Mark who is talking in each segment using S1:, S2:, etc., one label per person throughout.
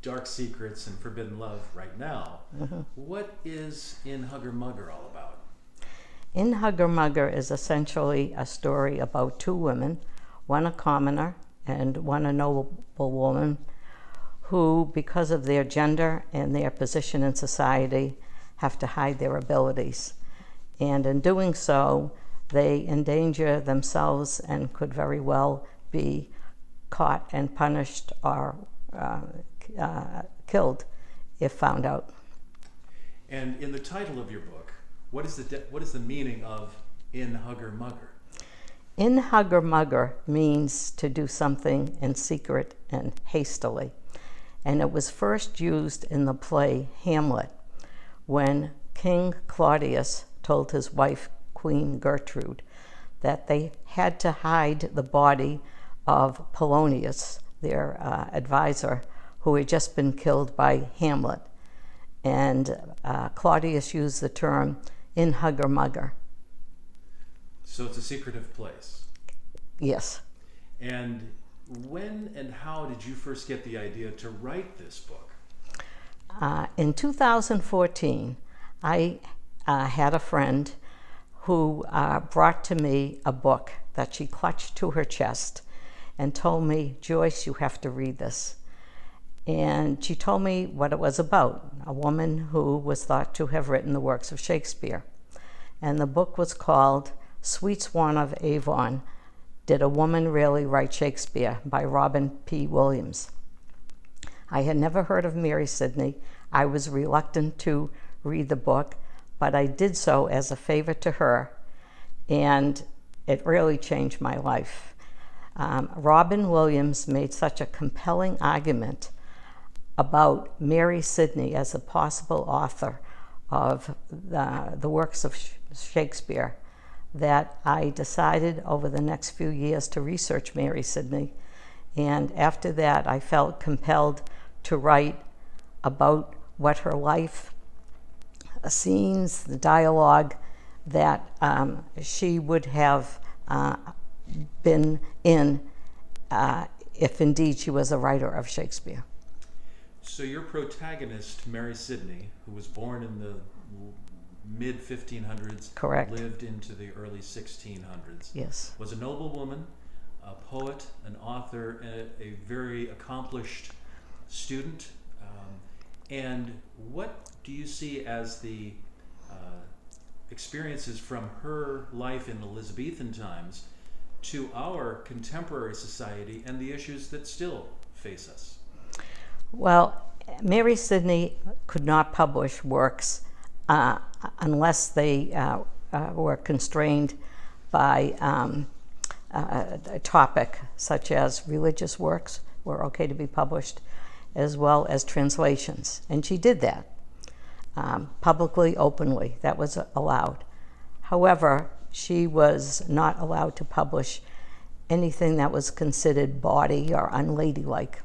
S1: dark secrets and forbidden love right now. What is In Huggermugger all about?
S2: In Huggermugger is essentially a story about two women, one a commoner and one a noblewoman, who, because of their gender and their position in society, have to hide their abilities. And in doing so, they endanger themselves and could very well be caught and punished or killed if found out.
S1: And in the title of your book, what is the meaning of In Huggermugger?
S2: In Huggermugger means to do something in secret and hastily. And it was first used in the play Hamlet, when King Claudius told his wife, Queen Gertrude, that they had to hide the body of Polonius, their advisor, who had just been killed by Hamlet. And Claudius used the term In Huggermugger.
S1: So it's a secretive place.
S2: Yes.
S1: And when and how did you first get the idea to write this book?
S2: In 2014, I had a friend who brought to me a book that she clutched to her chest and told me, Joyce, you have to read this. And she told me what it was about, a woman who was thought to have written the works of Shakespeare. And the book was called Sweet Swan of Avon, Did a Woman Really Write Shakespeare? By Robin P. Williams. I had never heard of Mary Sidney. I was reluctant to read the book, but I did so as a favor to her, and it really changed my life. Robin Williams made such a compelling argument about Mary Sidney as a possible author of the works of Shakespeare that I decided over the next few years to research Mary Sidney. And after that, I felt compelled to write about what her life, scenes, the dialogue that she would have been in if indeed she was a writer of Shakespeare.
S1: So your protagonist, Mary Sidney, who was born in the mid-1500s,
S2: Correct.
S1: lived into the early 1600s,
S2: Yes.
S1: was a noblewoman, a poet, an author, a very accomplished student. And what do you see as the experiences from her life in Elizabethan times to our contemporary society and the issues that still face us?
S2: Well, Mary Sidney could not publish works unless they were constrained by a topic, such as religious works were okay to be published, as well as translations. And she did that publicly, openly. That was allowed. However, she was not allowed to publish anything that was considered bawdy or unladylike.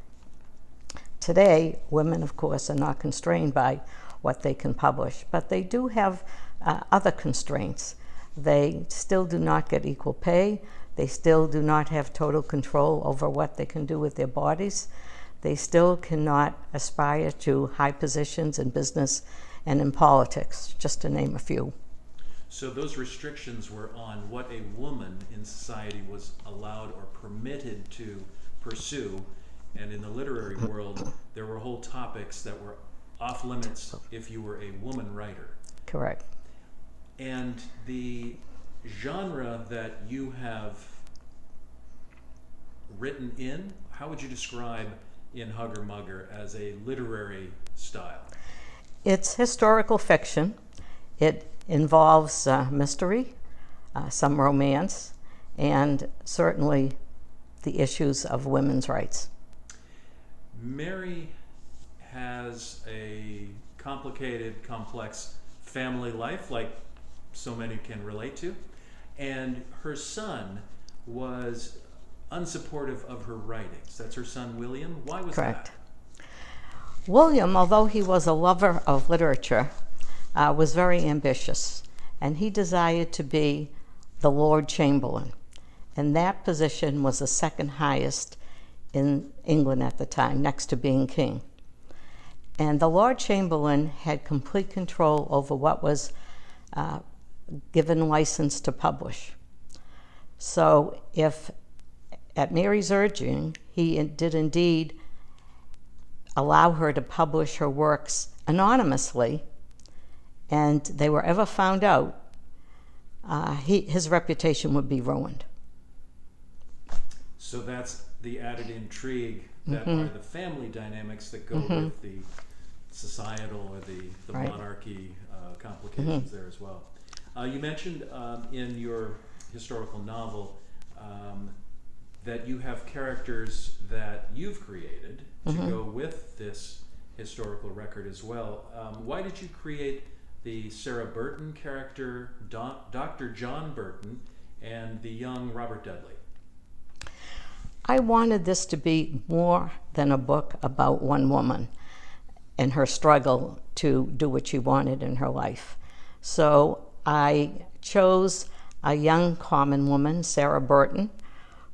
S2: Today, women, of course, are not constrained by what they can publish, but they do have other constraints. They still do not get equal pay. They still do not have total control over what they can do with their bodies. They still cannot aspire to high positions in business and in politics, just to name a few.
S1: So those restrictions were on what a woman in society was allowed or permitted to pursue. And in the literary world, there were whole topics that were off limits if you were a woman writer.
S2: Correct.
S1: And the genre that you have written in, how would you describe In Huggermugger as a literary style?
S2: It's historical fiction. It involves mystery, some romance, and certainly the issues of women's rights.
S1: Mary has a complicated, complex family life, like so many can relate to, and her son was unsupportive of her writings. That's her son, William. Why was
S2: Correct.
S1: that?
S2: William, although he was a lover of literature, was very ambitious, and he desired to be the Lord Chamberlain, and that position was the second highest in England at the time, next to being king. And the Lord Chamberlain had complete control over what was given license to publish. So if, at Mary's urging, he did indeed allow her to publish her works anonymously, and they were ever found out, his reputation would be ruined.
S1: So that's the added intrigue that are the family dynamics that go with the societal or the
S2: Right.
S1: monarchy complications there as well. You mentioned in your historical novel that you have characters that you've created to go with this historical record as well. Why did you create the Sarah Burton character, Dr. John Burton, and the young Robert Dudley?
S2: I wanted this to be more than a book about one woman and her struggle to do what she wanted in her life. So I chose a young common woman, Sarah Burton,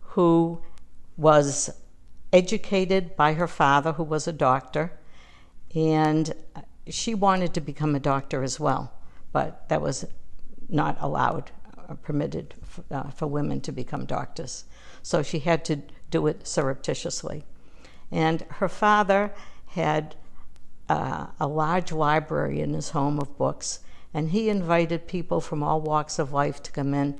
S2: who was educated by her father, who was a doctor, and she wanted to become a doctor as well, but that was not allowed or permitted for women to become doctors. So she had to do it surreptitiously. And her father had a large library in his home of books, and he invited people from all walks of life to come in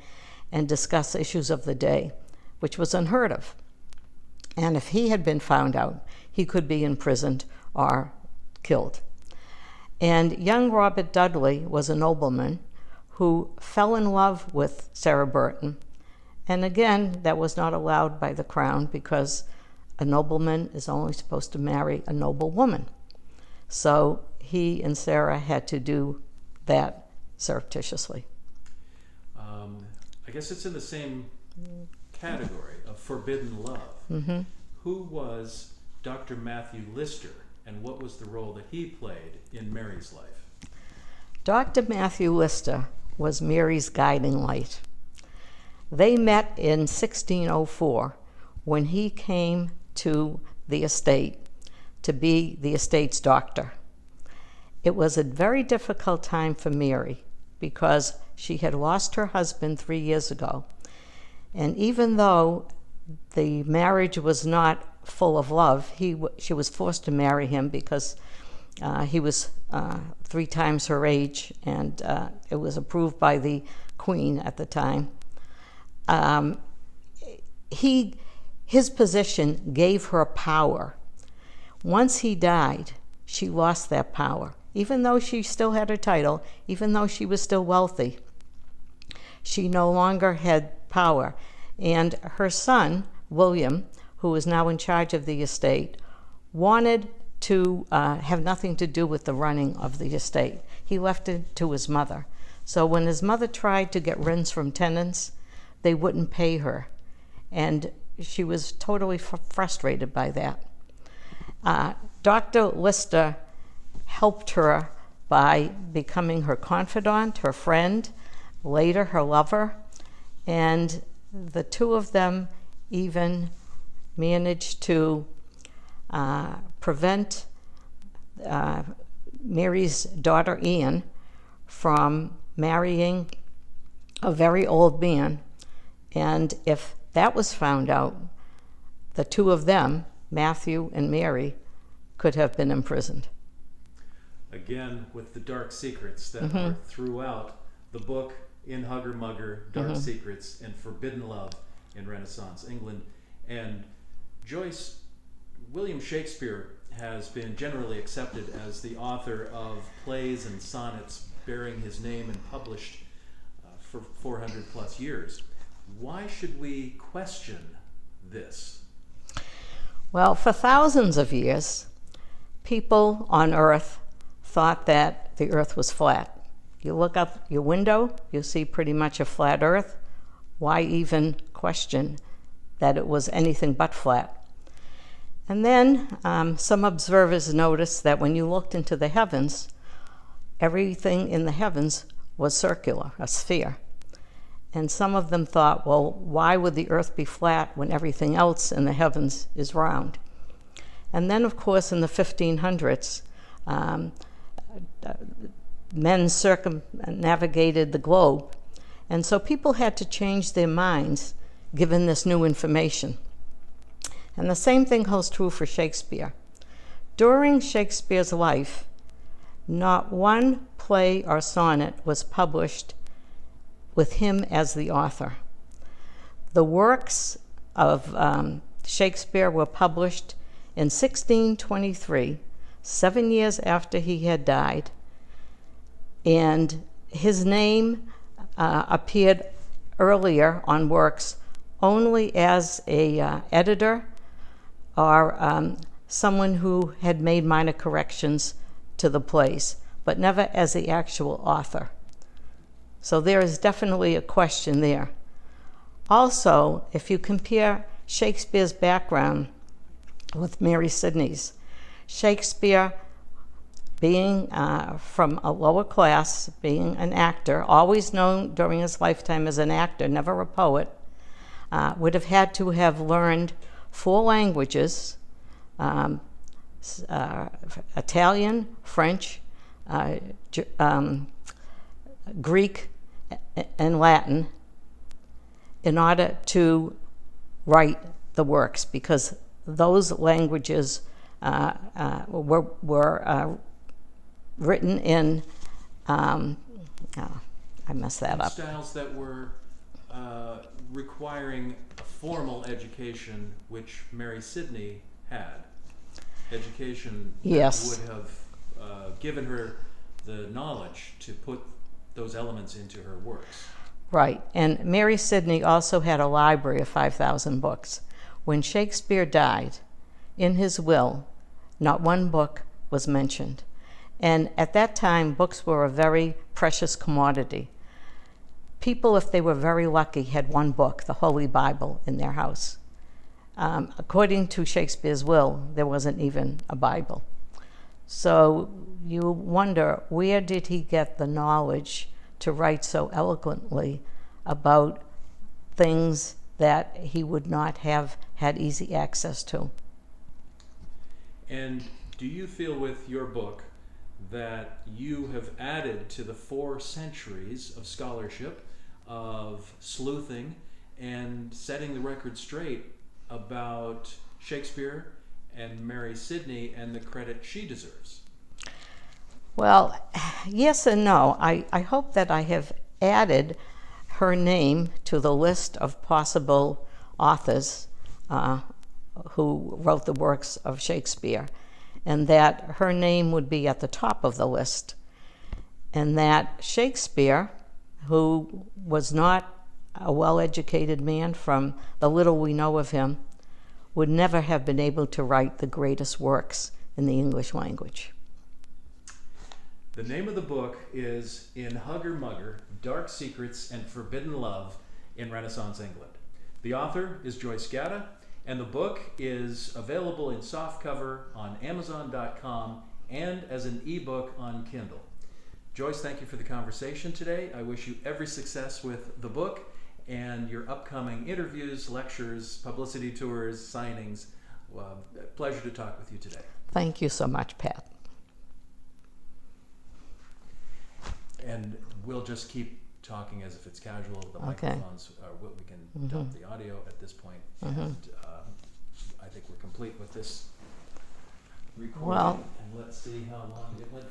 S2: and discuss issues of the day, which was unheard of. And if he had been found out, he could be imprisoned or killed. And young Robert Dudley was a nobleman who fell in love with Sarah Burton. And again, that was not allowed by the crown because a nobleman is only supposed to marry a noble woman. So he and Sarah had to do that surreptitiously.
S1: I guess it's in the same category of forbidden love. Who was Dr. Matthew Lister, and what was the role that he played in Mary's life?
S2: Dr. Matthew Lister was Mary's guiding light. They met in 1604 when he came to the estate to be the estate's doctor. It was a very difficult time for Mary because she had lost her husband 3 years ago. And even though the marriage was not full of love, she was forced to marry him because he was 3 times her age, and it was approved by the Queen at the time. His position gave her power. Once he died, she lost that power. Even though she still had her title, even though she was still wealthy, she no longer had power. And her son, William, who is now in charge of the estate, wanted to have nothing to do with the running of the estate. He left it to his mother. So when his mother tried to get rents from tenants, they wouldn't pay her. And she was totally frustrated by that. Dr. Lister helped her by becoming her confidant, her friend, later her lover, and the two of them even managed to prevent Mary's daughter Anne from marrying a very old man. And if that was found out, the two of them, Matthew and Mary, could have been imprisoned.
S1: Again, with the dark secrets that are throughout the book in Huggermugger, Dark Secrets and Forbidden Love in Renaissance England. And Joyce, William Shakespeare has been generally accepted as the author of plays and sonnets bearing his name and published for 400 plus years. Why should we question this?
S2: Well, for thousands of years, people on Earth thought that the Earth was flat. You look out your window, you see pretty much a flat Earth. Why even question that it was anything but flat? And then some observers noticed that when you looked into the heavens, everything in the heavens was circular, a sphere. And some of them thought, well, why would the Earth be flat when everything else in the heavens is round? And then, of course, in the 1500s, um, men circumnavigated the globe. And so people had to change their minds given this new information. And the same thing holds true for Shakespeare. During Shakespeare's life, not one play or sonnet was published with him as the author. The works of Shakespeare were published in 1623, 7 years after he had died, and his name appeared earlier on works only as a editor or someone who had made minor corrections to the plays, but never as the actual author. So there is definitely a question there. Also, if you compare Shakespeare's background with Mary Sidney's, Shakespeare, being from a lower class, being an actor, always known during his lifetime as an actor, never a poet, would have had to have learned 4 languages, Italian, French, Greek, and Latin in order to write the works, because those languages were written in, I messed that up.
S1: Styles that were requiring a formal education, which Mary Sidney had. Education
S2: Yes.
S1: that would have given her the knowledge to put those elements into her works.
S2: Right, and Mary Sidney also had a library of 5,000 books. When Shakespeare died, in his will, not one book was mentioned. And at that time, books were a very precious commodity. People, if they were very lucky, had one book, the Holy Bible, in their house. According to Shakespeare's will, there wasn't even a Bible. So you wonder, where did he get the knowledge to write so eloquently about things that he would not have had easy access to?
S1: And do you feel with your book that you have added to the 4 centuries of scholarship, of sleuthing, and setting the record straight about Shakespeare and Mary Sidney and the credit she deserves?
S2: Well, yes and no. I hope that I have added her name to the list of possible authors who wrote the works of Shakespeare, and that her name would be at the top of the list, and that Shakespeare, who was not a well-educated man, from the little we know of him, would never have been able to write the greatest works in the English language.
S1: The name of the book is In Huggermugger, Dark Secrets and Forbidden Love in Renaissance England. The author is Joyce Gatta, and the book is available in softcover on Amazon.com and as an ebook on Kindle. Joyce, thank you for the conversation today. I wish you every success with the book and your upcoming interviews, lectures, publicity tours, signings. Pleasure to talk with you today.
S2: Thank you so much, Pat.
S1: And we'll just keep talking as if it's casual. The
S2: Okay.
S1: microphones are what we can dump the audio at this point. And I think we're complete with this recording.
S2: Well-
S1: and let's see how long it went